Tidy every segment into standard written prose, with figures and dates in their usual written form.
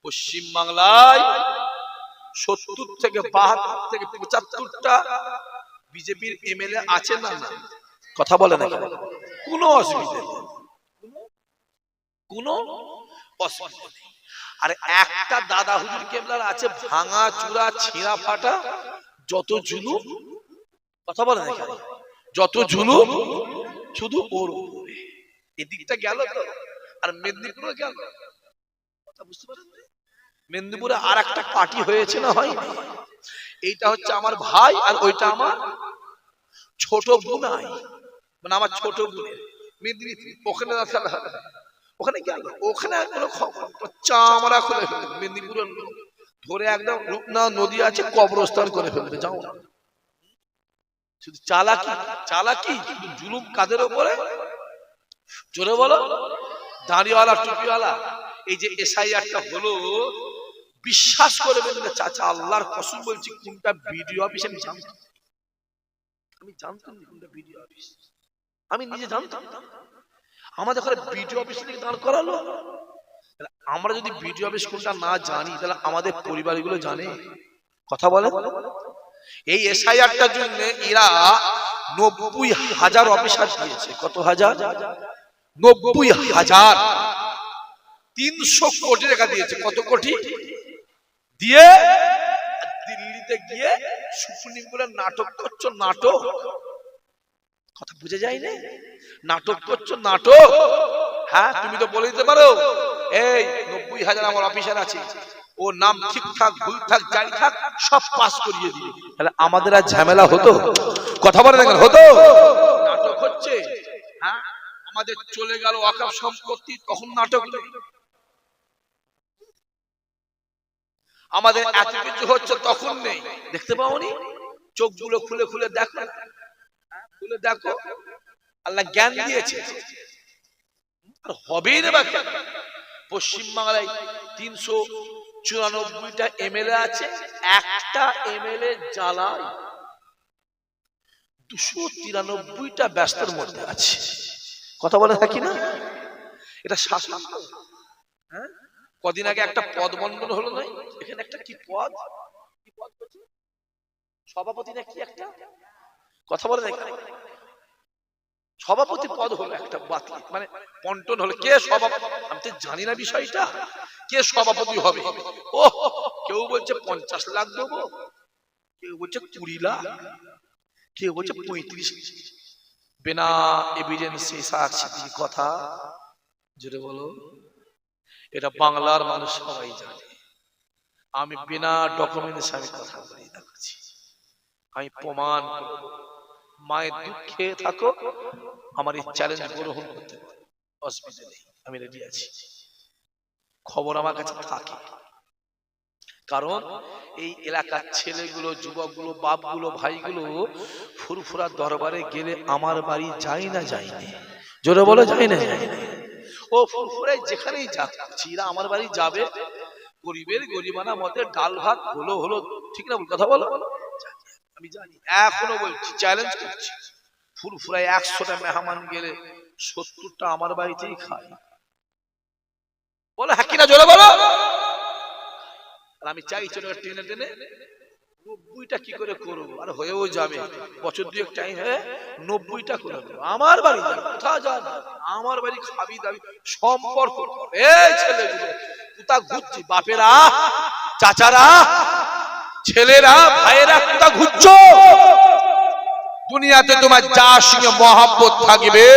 পশ্চিম বাংলায় 70 থেকে 72 থেকে 75টা বিজেপির এমএলএ আছে না? কথা বলে না, কোনো অসুবিধা নেই, কোনো অসুবিধা নেই। আর একটা দাদা হুজুর কেবলার আছে ভাঙা চূড়া ছিঁড়া ফাটা যত জুলুম, কথা বলে না, যত জুলুম শুধু ওর উপরে। এদিকটা গেল তো, আর মেদিনীপুরে গেল, কথা বুঝতে পারেন? মেদিনীপুরে আর একটা পার্টি হয়েছে না, হয়নি? এইটা হচ্ছে আমার ভাই আর ওইটা আমার ছোট বোন, মানে আমার ছোট বোনের মেদিনীপুর। ওখানে ওখানে গেল, ওখানে চামড়া খুলে ফেলবে, মেদিনীপুরের ধরে একদম রূপনা নদী আছে কবরস্থান করে ফেলবে। যাও না, শুধু চালাকি চালাকি, শুধু জুলুম কাদের ওপরে? জোরে বলো। দাড়িওয়ালা টুপিওয়ালা এই যে এসআইআরটা হলো, বিশ্বাস করবেন না চাচা, আল্লাহর কসম বলছি, কোনটা বিডিও অফিস আমি জানতাম, আমি জানতাম কোনটা বিডিও অফিস, আমি নিজে জানতাম। আমাদের ঘরে বিডিও অফিস থেকে দাঁড় করালো। আমরা যদি বিডিও অফিস কোনটা না জানি, তাহলে আমাদের পরিবারগুলো জানে? কথা বলে। এই এসআইআরটার জন্য এরা 90,000 অফিসার দিয়েছে। কত হাজার? 90,000। 300 কোটি টাকা দিয়েছে। কত কোটি দিয়ে দিল্লিতে গিয়ে সুপ্রিম কোর্টের নাটক করছো, নাটক, কথা বুঝে যায় না? নাটক করছো, নাটক। হ্যাঁ, তুমি তো বলে দিতে পারো, এই 90,000 আমার অফিসার আছে, ও নাম ঠিকঠাক ভুল থাক যাই থাক সব পাস করিয়ে দিও, তাহলে আমাদের আর ঝামেলা হতো? কথা বলে না কেন? হতো। নাটক হচ্ছে। হ্যাঁ, আমাদের চলে গেল ওয়াকফ সম্পত্তি, তখন নাটক নেই। আমাদের এত কিছু হচ্ছে, তখন নেই। দেখতে পাওনি? চোখগুলো খুলে খুলে দেখো, খুলে দেখো, আল্লাহ জ্ঞান দিয়েছে। আর হবেই না বাকি। পশ্চিম বাংলায় 394টা এমএলএ আছে, একটা এমএলএ জ্বালায় 293টা ব্যস্তর মধ্যে আছে। কথা বলে থাকি না? এটা শাসন। হ্যাঁ, কদিন আগে একটা পদ বন্টন হলো না, এখানে একটা কি পদ, কি পদ বলছে, সভাপতি না কি একটা, কথা বলে না, সভাপতি পদ হলো একটা বাতিল, মানে বন্টন হলো। কে সভাপতি আমি তো জানি না বিষয়টা, কে সভাপতি হবে। ও কেউ বলছে 50 লাখ দেবো, কেউ বলছে 20 লাখ, কেউ বলছে 35 লাখ। বিনা এভিডেন্সে সাক্ষী কথা, জোরে বলো। এটা বাংলার মানুষ সবাই জানে। আমি বিনা ডকুমেন্টস আমি কথা বলি না, আমি প্রমাণ করব। মায়ের দুঃখে থাকো, আমার এই চ্যালেঞ্জ গ্রহণ করতে পারো, অসুবিধা নেই, আমি রেডি আছি। খবর আমার কাছে থাকে, কারণ এই এলাকার ছেলেগুলো, যুবকগুলো, বাপগুলো, ভাইগুলো ফুরফুরা দরবারে গেলে আমার বাড়ি যাই না, যায়নি, জোরে বলে যাই না, যায়নি। ও ফুরফুরায় যেখানেই যাক, চিরা আমার বাড়ি যাবে, গরিবের গরিবানা মতে ডাল ভাত হলো হলো, ঠিক না? কথা বলো। আমি জানি, এখনো বলছি, চ্যালেঞ্জ করছি, ফুরফুরায় 100টা মেহমান গেলে 70টা আমার বাড়িতেই খায়। বলো হ্যাঁ কিনা, জোরে বলো। আর আমি চাই টেনে টেনে 90টা কি করে করবো, আর হয়েও যাবে, বছর 2 টাইম হয়ে 90টা করে দেবো। আমার বাড়ি যাবে, কোথাও যাবে, আমার বাড়ি খাবি দাবি সম্পর্ক। এই ছেলেগুলো কোথা ঘুরছি, বাপেরা, চাচারা, ছেলেরা, ভাইয়েরা কোথা ঘুরছো? দুনিয়াতে তোমার যার সঙ্গে মহব্বত থাকবে,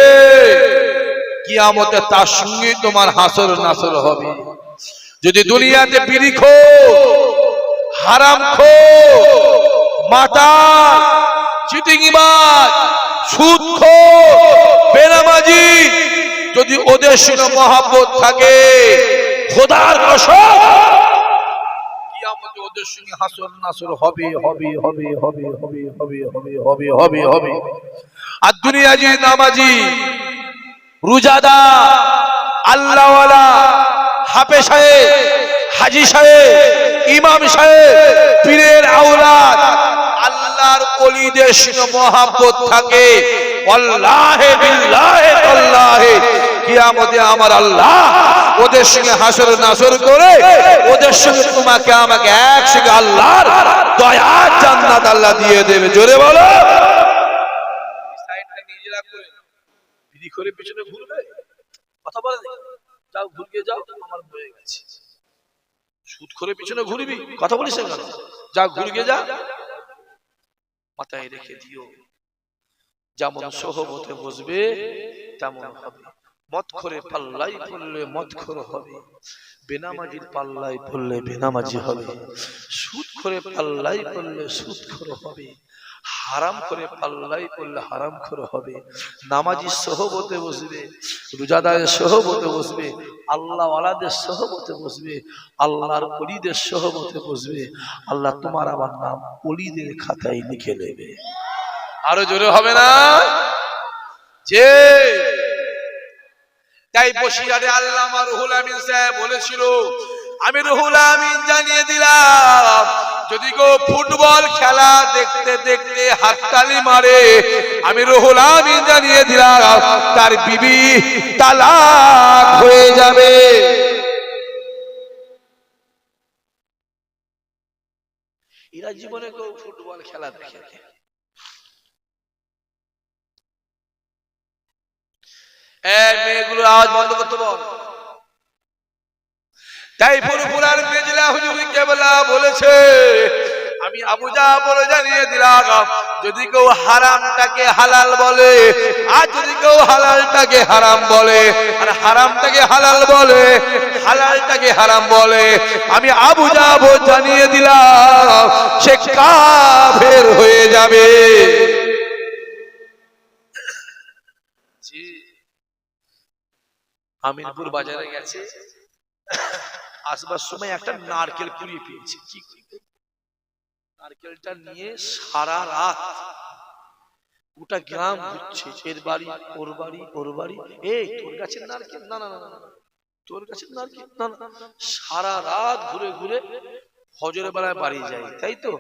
কিয়ামতে তার সঙ্গে তোমার হাসর নাসর হবে। যদি দুনিয়াতে বিড়ি খো, হারাম খো, মাতাল, চিটিংবাজ, সুদ খো, বেনামাজি, যদি ওদের সঙ্গে মহব্বত থাকে, খোদার কসম কিয়ামতে ওদের সঙ্গে হাসর নাসর হবে, হবে, হবে, হবে, হবে, হবে, হবে, হবে, হবে, হবে। আর দুনিয়া যে নামাজি, রোজাদার, আল্লাহওয়ালা, হাফেজ সাহেব, হাজী সাহেব, ইমাম সাহেব, পীরের আওলাদ, আল্লাহর ওলিদের সঙ্গে মহব্বত থাকে, আল্লাহে বিল্লাহে তাল্লাহে কিয়ামতে আমার আল্লাহ ওদের সঙ্গে হাসর নাসর করে ওদের সঙ্গে তোমাকে আমাকে একসঙ্গে আল্লাহর দয়ার জান্নাত আল্লাহ দিয়ে দেবে। জোরে বলো। সাইডটা নিজেরা করে বিড়ি করে পেছনে ঘুরবে, কথা বলে যাও ঘুরিয়ে যাও, আমার হয়ে গেছে। সুদ করে পিছনে ঘুরবি, কথা বলিস না, যা ঘুরিয়ে যা। মাথায় রেখে দিও, যেমন সোহবতে বসবে তেমন হবে। মদ করে পাল্লাই পড়লে মদ খোর হবে, বেনামাজির পাল্লাই পড়লে বেনামাজি হবে। সুদ করে পাল্লাই পড়লে সুদ খোর হবে, হারাম করে পাল্লাই পড়লে হারাম খোর হবে। নামাজি সোহবতে বসবে, রোজাদারের সোহবতে বসবে, আল্লাহ ওয়ালাদের সোহবতে বসবে, আল্লাহর ওলিদের সোহবতে বসবে। আল্লাহ তোমার আমার নাম ওলিদের খাতায় লিখে নেবে। আরো জোরে হবে না? যে তাই বসিরারে আল্লামা রুহুল আমিন সাহেব বলেছিল, আমি রুহুল আমিন জানিয়ে দিলাম, যদি কেউ ফুটবল খেলা দেখতে দেখতে হাততালি মারে, আমি রুহুল আমিন জানিয়ে দিলাম তার বিবি তালাক হয়ে যাবে। এরা জীবনে কেউ ফুটবল খেলা দেখে মেয়েগুলোর আওয়াজ বন্ধ করতে বল। তাই ফুরফুরার মেজলা হুজুর কেবলা বলেছে, আমি আবু জাফর জানিয়ে দিলাম, যদি কেউ হারামটাকে হালাল বলে আর যদি কেউ হালালটাকে হারাম বলে আর হারামটাকে হালাল বলে হালালটাকে হারাম বলে, আমি আবু জাফর জানিয়ে দিলাম সে কাফের হয়ে যাবে। আমিনপুর বাজারে গেছে, আসবার সময় একটা নারকেল কুড়িয়ে পেয়েছে। কি নারকেলটা নিয়ে সারা রাত গোটা গ্রাম ঘুরছে, এর বাড়ি ওর বাড়ি ওর বাড়ি। এই তোর গাছের নারকেল, না না না না, তোর গাছের নারকেল, না না। সারা রাত ঘুরে ঘুরে ফজরের বেলায় বাড়ি যায়, তাই তো?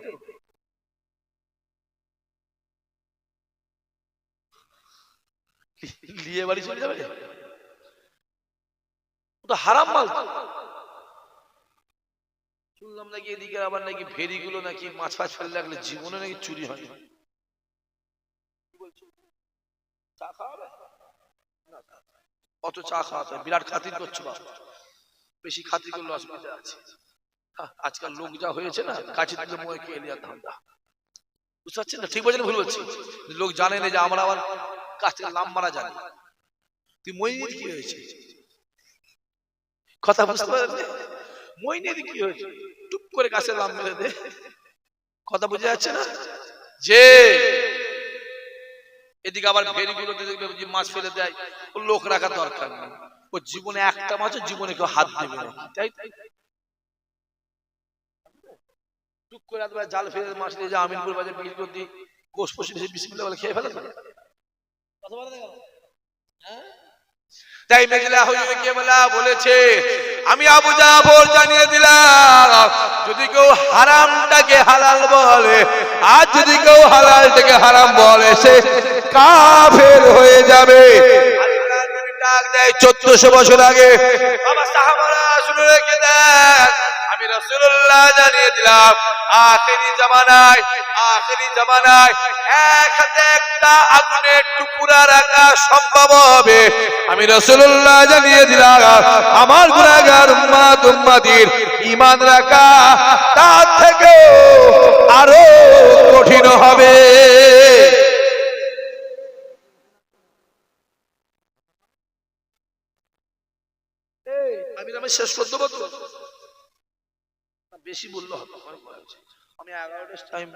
নিয়ে বাড়ি চলে যাবে, তো হারাম মাল। শুনলাম নাকি এদিকে আবার নাকি ভেড়িগুলো নাকি মাছ ফাছ ফেলে রাখলে জীবনে নাকি চুরি হয়। অত চা খাওয়াতে বিরাট খাতির করছো বাবা, বেশি খাতির করলে অসুবিধা আছে। আজকাল লোক যা হয়েছে না, কাছে দিলে ময় কে এলিয়া ধান্দা, বুঝতে পারছেন না? ঠিক বলছেন ভুল বলছি? লোক জানে না যে আমরা আবার কাছ থেকে লাম মারা জানি। তুই মই নিয়ে কি হয়েছে কথা বুঝতে পারলি? মই নিয়ে কি হয়েছে, টুপ করে গাছের লাম মেরে দে, কথা বুঝে যাচ্ছে না? যে এদিকে আবার ভেড়িগুলোতে দেখবে যে মাছ ফেলে দেয়, ও লোক রাখার দরকার নেই, ও জীবনে একটা মাছও জীবনে কেউ হাত দেবে না, তাই টুক করে জাল ফেলে মাছ নিয়ে যা আমিনপুর বাজার বিক্রি করে দিই, গোশ ফোস বিসমিল্লাহ বলে খেয়ে ফেলে। কথা বলে না? তাই মেজলা হুজুর কেবলা বলেছে, আমি আবু জাফর জানিয়ে দিলাম, যদি কেউ হারামটাকে হালাল বলে আর যদি কেউ হালালটাকে হারাম বলে সে কাফের হয়ে যাবে। আল্লাহ নবী ডাক দেয় 1400 বছর আগে। বাবা সাহাবারা শুনে রেখে দেন, আমি রাসূলুল্লাহ জানিয়ে দিলাম, আখেরি জামানায় এক হাতে একটা আগুনের টুকরা রাখা সম্ভব হবে। আমি রাসূলুল্লাহ জানিয়ে দিলাম, আমার গুনাহগার উম্মতির ঈমান রাখা তার থেকে আরো কঠিন হবে। আমি শেষ করে দেবো তো, বেশি বললে হবে। আমি 11টার টাইম,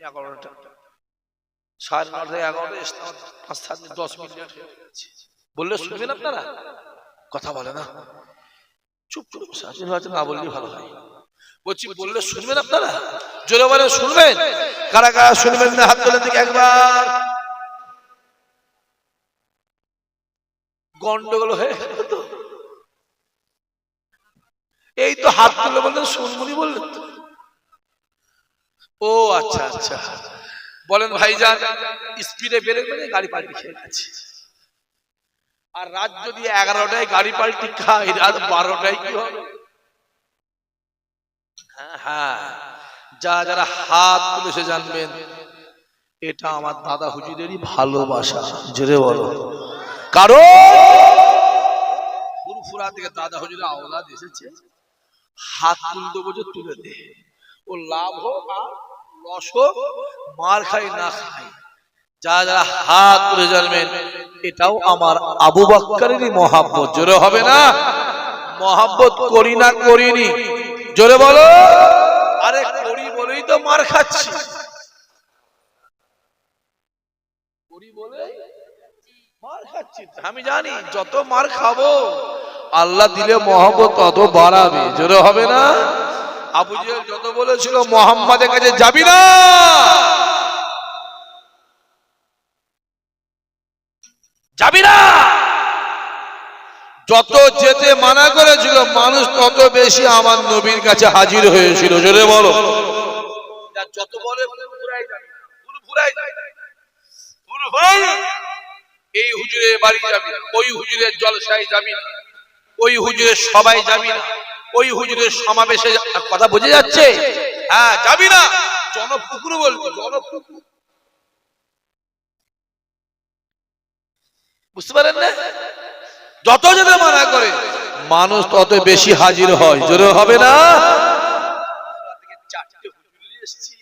11টা 9:30 11টা 10 মিনিট বললে শুনবেন আপনারা? কথা বলে না, চুপ করে বসে আছেন, না বললেই ভালো হয়। বলছি বললে শুনবেন আপনারা? জোরে বলে শুনবেন? কারা কারা শুনবেন না হাত তোলেন দিকে একবার। গন্ডগোল হয়ে তো, এই তো হাত তুলে বললেন শুনবনি বললেন তো। ও আচ্ছা আচ্ছা, বলেন ভাইজান স্পিডে বেড়ে বেড়ে গাড়ি পাল্টি খেয়ে গেছে। আর রাত যদি 11টায় গাড়ি পাল্টি খায়, রাত 12টায় কি হবে? হ্যাঁ, যারা হাত তুলেছে জানবেন এটা আমার দাদা হুজুরেরই ভালোবাসা। জোরে বলো। কারণ ফুরফুরা থেকে দাদা হুজুরের আওলাদ এসেছে, হাত তুলতে বলছে তুলে দে, ও লাভ হোক আর লস হোক, মার খাই না খাই, যারা হাত তুলে জানবেন এটাও আমার আবু বকরেরই মহাব্বত। জোরে হবে না? মহাব্বত করি না করিনি? জোরে বলো। আরে করি বলেই তো মার খাচ্ছি, করি বলে মার খাচ্ছি। আমি জানি যত মার খাবো আল্লাহ দিলে মহব্বত তত বাড়াবে। জোরে হবে না? আবু জেহেল যত বলেছিল মুহাম্মাদের কাছে যাবি না, যাবি না, যত যেতে মানা করেছিল মানুষ তত বেশি আমার নবীর কাছে হাজির হয়েছিল। জোরে বলো। যত বলে ফুরফুরাই যাবি না, ফুরফুরাই যাবি না, ফুরফুরাই, এই হুজুরের বাড়ি যাবি না, ওই হুজুরের জলসায় যাবি না, ওই হুজুরের সবাই যাবি না, ওই হুজুরের সমাবেশে, কথা বোঝা যাচ্ছে? হ্যাঁ, যাবি না। জনপুকুর বলবি, জনপুকুর, বুঝতে পারেন না? যত যেতে মানা করে মানুষ তত বেশি হাজির হয়। জোরে হবে না? চারটে হুজুর নিয়ে এসেছি,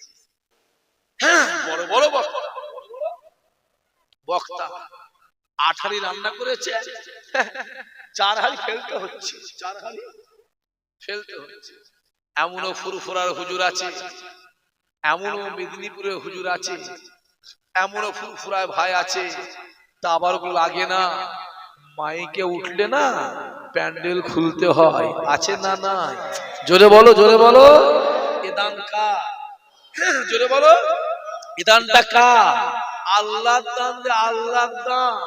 বড় বড় বক্তা, 8 হাঁড়ি রান্না করেছে, 4 হাঁড়ি ফেলতে হচ্ছে, 4 হাঁড়ি ফেলতে হচ্ছে। এমনও ফুরফুরার হুজুর আছে, এমনও মেদিনীপুরের হুজুর আছে, এমনও ফুরফুরায় ভাই আছে, তা আবার লাগে না, মাইকে উঠলে না প্যান্ডেল খুলতে হয়। আছে না নাই? জোরে বলো, জোরে বলো। এদান কা, জোরে বলো। এদানটা কা? আল্লাহর দান, আল্লাহর দান,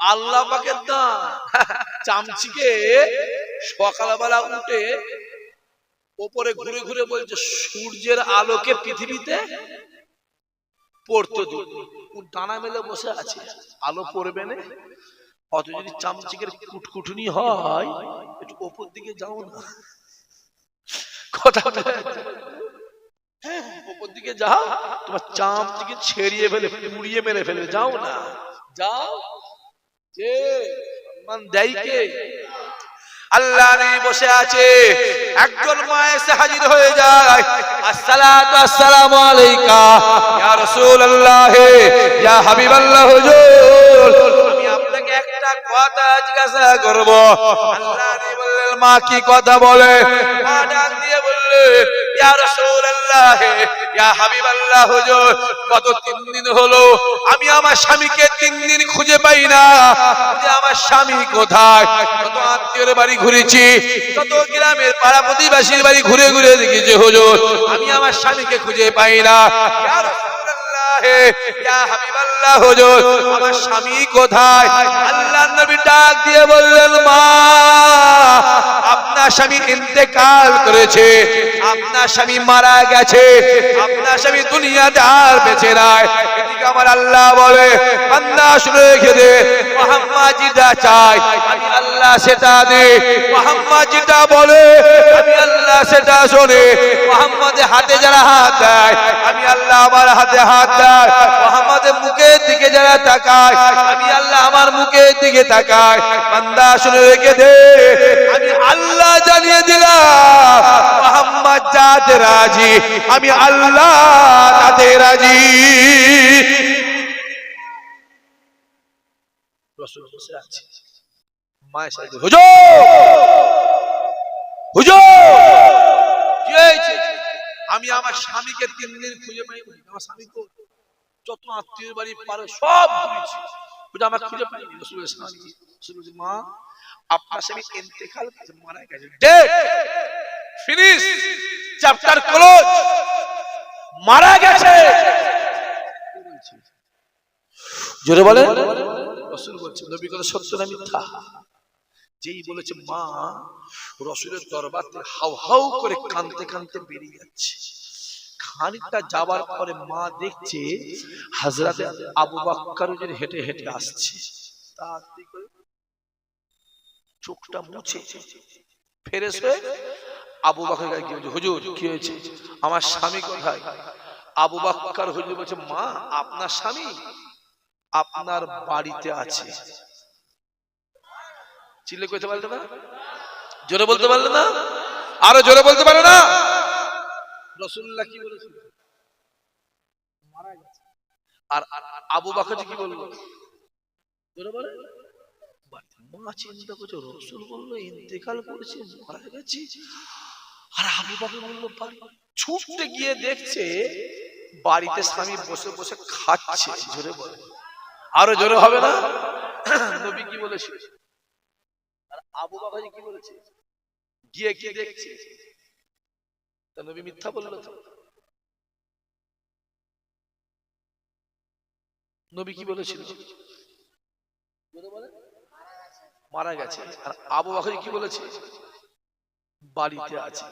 আল্লাহ পাকের দান। চামচিকে সকালবেলা উঠে ওপরে ঘুরে ঘুরে বলছে সূর্যের আলোকে পৃথিবীতে পড়তে দিন। ডানা মেলে বসে আছে, আলো পড়বে না। অত যদি চামচিকের কুটকুটুনি হয়, একটু ওপর দিকে যাও না, কথা ওপর দিকে যাও, তোমার চামচিকে ছেড়িয়ে ফেলে, পুড়িয়ে মেরে ফেলে, যাও না, যাও। যে সম্মান দেয় কে? আল্লাহ নেই, বসে আছে। একজন মা এসে হাজির হয়ে যায়, আসসালাতু আসসালামু আলাইকা ইয়া রাসূলুল্লাহ, ইয়া হাবিবাল্লাহ হুজুর, আমি আপনাকে একটা কথা জিজ্ঞাসা করব। আল্লাহ নেই বললেন, মা কি কথা বলে? মা ডাক দিয়ে বললে, ইয়া রাসূলুল্লাহ, ইয়া হাবিবাল্লাহ হুজুর, গত 3 দিন হলো আমি আমার স্বামীকে 3 দিন খুঁজে পাই না। যে আমার স্বামী কোথায়? কত আত্মীয়ের বাড়ি ঘুরেছি, কত গ্রামের পাড়া প্রতিবেশীর বাড়ি ঘুরে ঘুরে দেখেছি হুজুর, আমি আমার স্বামীকে খুঁজে পাই না। ইয়া রাসূলুল্লাহ, ইয়া হাবিবাল্লাহ হুজুর, আমার স্বামী কোথায়? আল্লাহর নবী ডাক দিয়ে বললেন, মা আপনার স্বামী ইন্তেকাল করেছে, আপনার স্বামী মারা গেছে, আপনার স্বামী দুনিয়াতে আর বেঁচে নাই। এদিকে আমার আল্লাহ বলে, বান্দা শুনে রেখে দে, মুহাম্মদ যেটা চায় আমি আল্লাহ সেটা দে, মুহাম্মদ যেটা বলে আমি আল্লাহ সেটা শোনে। মুহাম্মদের হাতে যারা হাত দেয় আমি আল্লাহ আমার হাতে হাত দেয়, মুহাম্মদের মুখের দিকে যারা তাকায় আমি আল্লাহ আমার মুখের দিকে তাকায়। বান্দা শুনে রেখে দে, আমি আল্লাহ জানিয়ে দিলাম মুহাম্মদ যাতে রাজি আমি আল্লাহ তাতে রাজি। রাসূল বসে আছে, মায়ের সাথে, হুজুর হুজুর কি হয়েছে? আমি আমার স্বামীকে 3 দিন খুঁজে পাই না, আমার স্বামী তো যত আত্মীয় বাড়ি পারে সব ঘুরেছি, আমার খুঁজে পাইনি। রাসূলের সামনে বলছে, মা আপনার স্বামী ইন্তেকাল করেছে, মারা গেছে, ডেড ফিনিশ, চ্যাপ্টার ক্লোজ, মারা গেছে। জোরে বলে। রাসূল বলছে, নবী কথা সত্য না মিথ্যা? যেই বলেছে মা রাসূলের দরবার থেকে হাউ হাউ করে কাঁদতে কাঁদতে বেরিয়ে যাচ্ছে। খানিকটা যাবার পরে মা দেখছে হযরত আবু বকর হেঁটে হেঁটে আসছে, তাড়াতাড়ি করে চোখটা মুছে ফ্রেশ হয়ে আবু বকর কাছে গিয়ে, হুজুর কি হয়েছে, আমার স্বামী কোথায়? আবু বকর হুজুর বলছে, মা আপনার স্বামী আপনার বাড়িতে আছে। চিল্লে কইতে পারলে না? জোরে বলতে পারলে না? আরো জোরে বলতে পারো না? রাসূলুল্লাহ কি বলেছেন? মারা গেছে। আর আবু বকর কি বলল? জোরে বলে, মা চিন্তা করছে, রাসূল বলল ইন্তেকাল করেছে, মারা গেছে। আর আবু বকর বলল, ছুটতে গিয়ে দেখছে বাড়িতে স্বামী বসে বসে খাচ্ছে। জোরে বলে, আরো জোরে হবে না? নবী কি বলেছে? আর আবু বকর কি বলেছে? গিয়ে কি দেখছে? তা নবী মিথ্যা বললো তো? নবী কি বলেছিল? মারা গেছে। আর আবু বকর কি বলেছে? বাড়িতে আছে।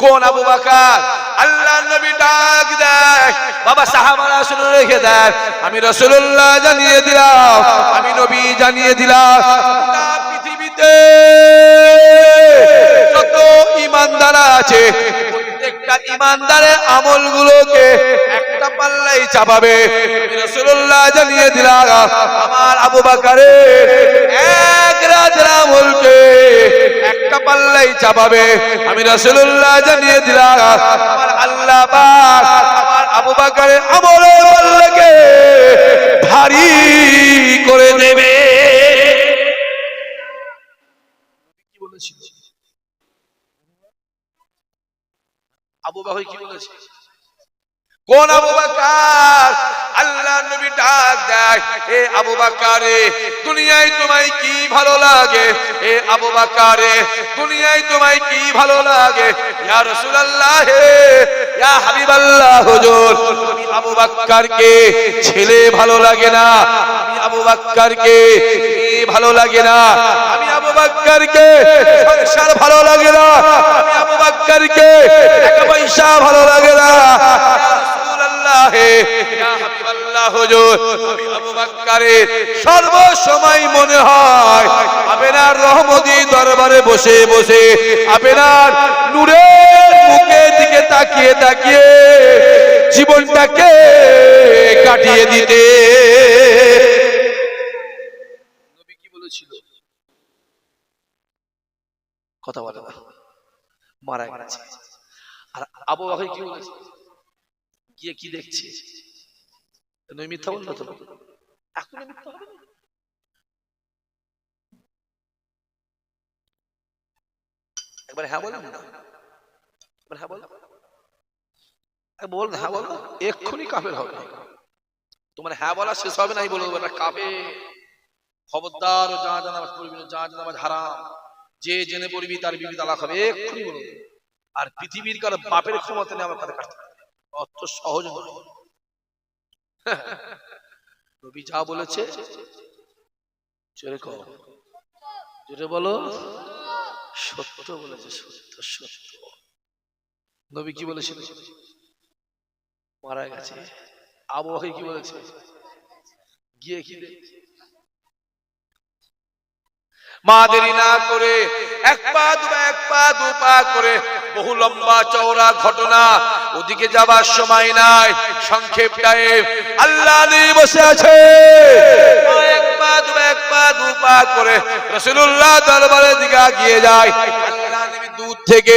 কোন আবু বকর? আল্লাহর নবী ডাক দেয়, বাবা সাহাবারা শুনে রেখে দেয়, আমি রাসূলুল্লাহ জানিয়ে দিলাম, আমি নবী জানিয়ে দিলাম, পৃথিবীতে যত ঈমানদার আছে প্রত্যেকটা ঈমানদারের আমলগুলোকে একটা পাল্লাই চাপাবে। আমি রাসূলুল্লাহ জানিয়ে দিলাম, আমার আবু বকরের এক রাতের আমলকে একটা পাল্লাই চাপাবে। আমি রাসূলুল্লাহ জানিয়ে দিলাম, আমার আল্লাহ পাক আমার আবু বকরের আমলের পাল্লাকে ভারী করে দেবে। কি বলেছিল আবু বকর? কি বলেছে? কোন আবু বকর? আল্লাহ নবী ডাক দেয়, এ আবু বকর, দুনিয়ায় তোমায় কি ভালো লাগে? এ আবু বকর, দুনিয়ায় তোমায় কি ভালো লাগে? ইয়া রাসূলুল্লাহ, ইয়া হাবিবাল্লাহ হুজুর, আমি আবু বকরকে ছেলে ভালো লাগে না, আমি আবু বকরকে মেয়ে ভালো লাগে না, আমি আবু বকরকে সংসার ভালো লাগে না, আমি আবু বকরকে টাকা পয়সা ভালো লাগে না। সর্ব সময় মনে হয় আপনার রহমতি দরবারে বসে বসে আপনার নূরের মুখের দিকে তাকিয়ে তাকিয়ে জীবনটাকে কাটিয়ে দিতে। নবী কি বলেছিল? কথা বলে না, মারা গেছে। আর আবু বকর কি বলেছে? গিয়ে কি দেখছে? নবী মিথ্যা বললো তো? এখন মিথ্যা হবে না? একবার হ্যাঁ বলেন না, একবার হ্যাঁ বলো, বল হ্যাঁ বলো, এক্ষুনি কাফের হবে। তোমার হ্যাঁ বলা শেষ হবে নাই বলবো না কাফের। খবরদার, যা জানাবাজ পড়বি না, যা জানাবাজ হারাম, যে জেনে পড়বি তার বিবি তালাক হবে, এক্ষুনি বলবো। আর পৃথিবীর কারো বাপের ক্ষমতা নেই আমার কথা কাটতে, অত সহজ নয়। নবী যা বলেছে জোরে কও, জোরে বলো, সত্য বলেছে, সত্য সত্য। নবী কি বলেছিল? মারা গেছে। আবু বকর কি বলেছে? গিয়ে কি দেখছে? মা দেরি না করে এক পা দু পা করে বহু লম্বা চওড়া ঘটনা, ওদিকে যাবার সময় নাই, সংক্ষেপ টাইম। আল্লাহ নবী বসে আছে, এক পা দু পা করে রাসূলুল্লাহ দরবারের দিকে এগিয়ে যায়। আল্লাহ নবী দূর থেকে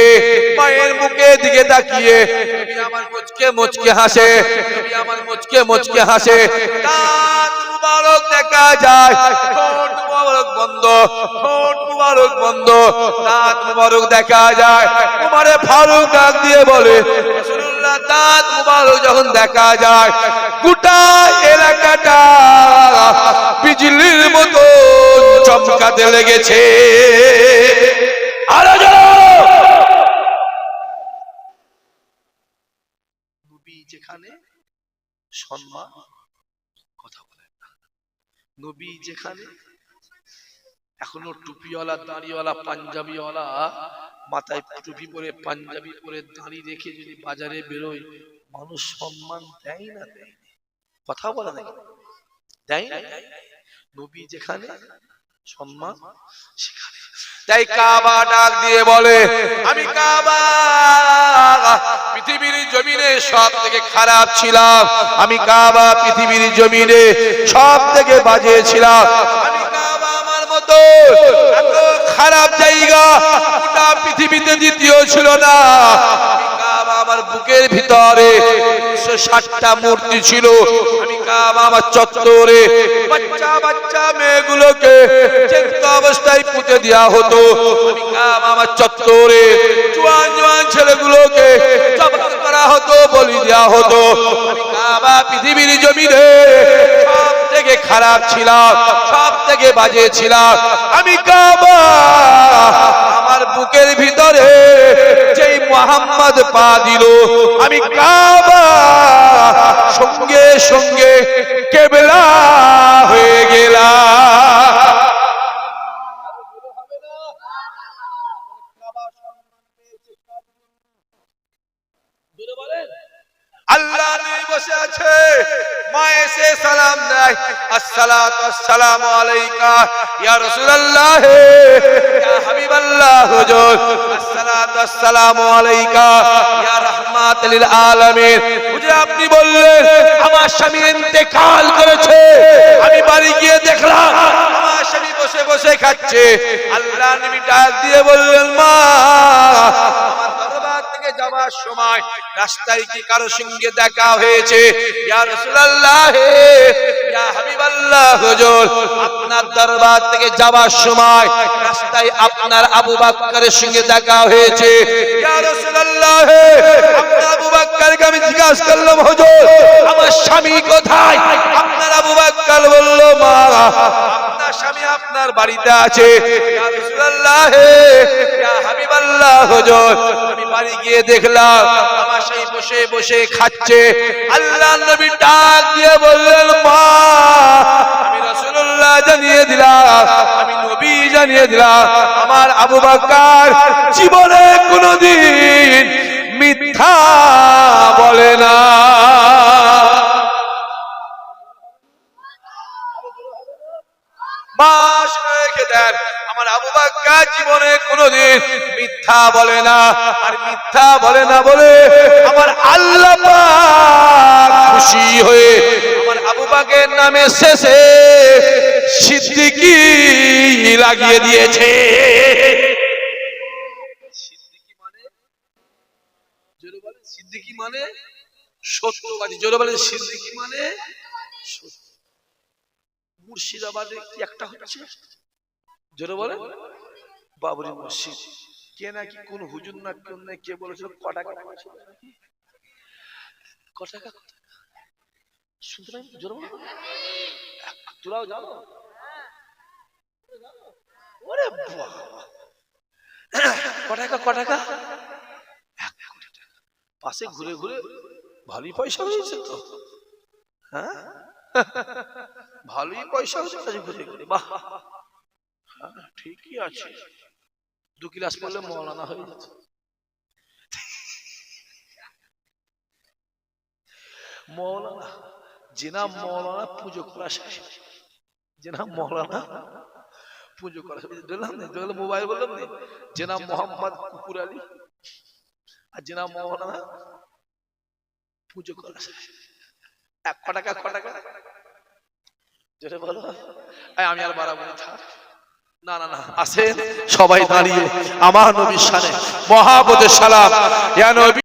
মায়ের মুখের দিকে তাকিয়ে নবী আমার মুচকে মুচকে হাসে, নবী আমার মুচকে মুচকে হাসে। দাঁত মুবারক দেখা যায়, ঠোঁট মুবারক বন্ধ, ঠোঁট মুবারক বন্ধ, দাঁত মুবারক দেখা যায়। উমরে ফারুক ডাক দিয়ে বলে, রাসূলুল্লাহ দাঁত মুবারক যখন দেখা যায়, গোটা এলাকাটা বিজলির মতো চমকাতে লেগেছে। আরো জোরে নবী যেখানে সম্মান, কথা বলেন না, নবী যেখানে এখনো টুপিওয়ালা দাড়িওয়ালা পাঞ্জাবিওয়ালা মাথায় টুপি পরে পাঞ্জাবি পরে দাড়ি রেখে যদি বাজারে বেরোয়, মানুষ সম্মান দেয় না? দেয়? কথা বলে না, দেয় না? নবী যেখানে সম্মান সেখানে তাই কাবা ডাক দিয়ে বলে, আমি কাবা পৃথিবীর জমিনে সব থেকে খারাপ ছিলাম, আমি কাবা পৃথিবীর জমিনে সব থেকে বাজে ছিলাম, আমি কাবা আমার মতো এত খারাপ জায়গা গোটা পৃথিবীতে দ্বিতীয় ছিল না। আমি কাবা আমার বুকের ভিতরে 160টা মূর্তি ছিল, আমি কাবা আমার চত্বরে বাচ্চা বাচ্চা মেয়েগুলোকে জ্যান্ত অবস্থায় পুঁতে দেওয়া হতো, আমি কাবা আমার চত্বরে জোয়ান জোয়ান ছেলেগুলোকে জবাই করা হতো, বলি দেওয়া হতো। আমি কাবা পৃথিবীর জমিনে সব থেকে খারাপ ছিলাম, সব থেকে বাজে ছিলাম, আমি কাবা আমার বুকের ভিতরে যেই মুহাম্মদ পা দিল, আমি কাবা সঙ্গে সঙ্গে কেবলা হয়ে গেলাম। আল্লাহ নবী বসে আছে, মা এসে সালাম দেয়, আসসালাতু আসসালামু আলাইকা ইয়া রাসূলুল্লাহ, ইয়া হাবিবাল্লাহ, হুজুর আসসালাতু আসসালামু আলাইকা ইয়া রাহমাতুল লিল আলামিন। হুজুর আপনি বললেন আমার স্বামী ইন্তেকাল করেছে, আমি বাড়ি গিয়ে দেখলাম আমার স্বামী বসে বসে খাচ্ছে। আল্লাহ নবী ডাক দিয়ে বললেন, মা আমার দরবার থেকে যাওয়ার সময় রাস্তায় কি কারো সঙ্গে দেখা হয়েছে? ইয়া রাসূলুল্লাহ, ইয়া হাবিবাল্লাহ, হুজুর আপনার দরবার থেকে যাওয়ার সময় রাস্তায় আপনার আবু বকরের সঙ্গে দেখা হয়েছে। ইয়া রাসূলুল্লাহ, আপনার আবু বকরকে আমি জিজ্ঞাসা করলাম, হুজুর আমার স্বামী কোথায়? আপনার আবু বকর বলল, মা আপনার স্বামী আপনার বাড়িতে আছে। ইয়া রাসূলুল্লাহ, ইয়া হাবিবাল্লাহ, হুজুর আমি বাড়ি গিয়ে দেখলাম আমার সেই বসে বসে খাচ্ছে। আল্লাহ নবী ডাক দিয়ে বললেন, মা আমি রাসূলুল্লাহ জানিয়ে দিলাম, আমি নবী জানিয়ে দিলাম, আমার আবু বকর জীবনে কোনোদিন মিথ্যা বলে না। মাস রেখে দেন, আমার আবু বকর জীবনে কোনোদিন মিথ্যা বলে না, আর মিথ্যা বলে না বলে আমার আল্লাহ পাক খুশি হয়ে আমার আবু বকরের নামে শেষে সিদ্দিকী লাগিয়ে দিয়েছে। সিদ্দিকী মানে জোরে বলেন, সিদ্দিকী মানে সত্যবাদী, জোরে বলেন সিদ্দিকী মানে সত্য। মুর্শিদাবাদে কি একটা হচ্ছে, জোরে বলে বাবরি মসজিদ, কে নাকি কোন হুজুর না কোন কে বলেছিল কটাকা কটাকা শুনতে পাই, জোরে বলে তোরাও জানো? ওরে বাবা, কটাকা কটাকা 1 কোটি টাকা পাশে ঘুরে ঘুরে ভালোই পয়সা হয়েছে তো। হ্যাঁ ভালোই পয়সা হচ্ছে ঘুরে ঘুরে, বাহ ঠিকই আছে, 2 ক্লাস পড়লে মৌলানা হয়ে যাচ্ছে। মৌলানা জেনা মৌলানা পুজো করা শেষ, জেনা মৌলানা পুজো করা দেখলাম না, মোবাইল বললাম না, জেনা মোহাম্মদ কুকুর আলী আর জেনা মৌলানা পুজো করা শেষ। 1 টাকা কটাকা যেটা বলো, আমি আর বাড়াবো না, না না আসেন সবাই দাঁড়িয়ে আমার নবীর শানে মহাপদের সালাম। ইয়া নবী।